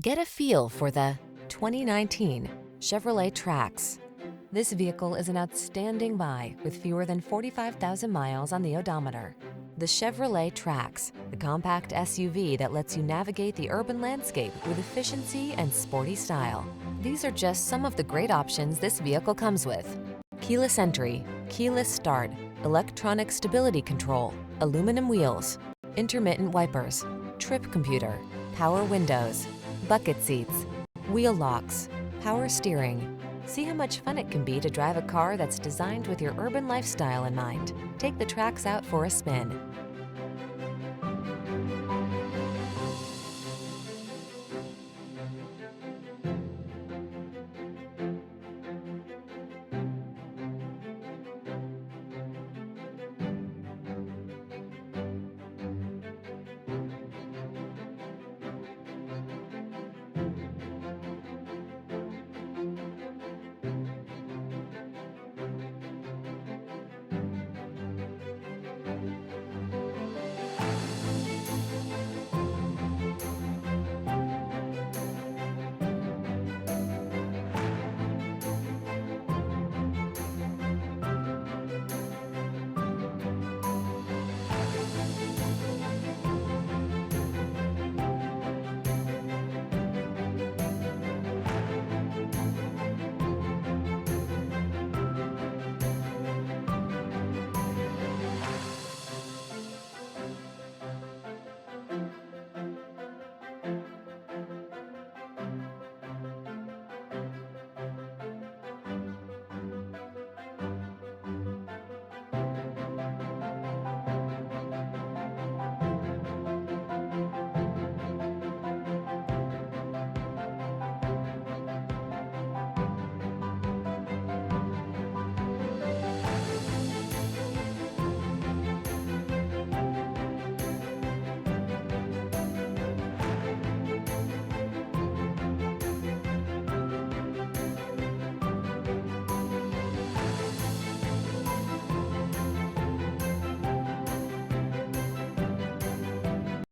Get a feel for the 2019 Chevrolet Trax. This vehicle is an outstanding buy with fewer than 45,000 miles on the odometer. The Chevrolet Trax, the compact SUV that lets you navigate the urban landscape with efficiency and sporty style. These are just some of the great options this vehicle comes with: keyless entry, keyless start, electronic stability control, aluminum wheels, intermittent wipers, trip computer, power windows, bucket seats, wheel locks, power steering. See how much fun it can be to drive a car that's designed with your urban lifestyle in mind. Take the Trax out for a spin.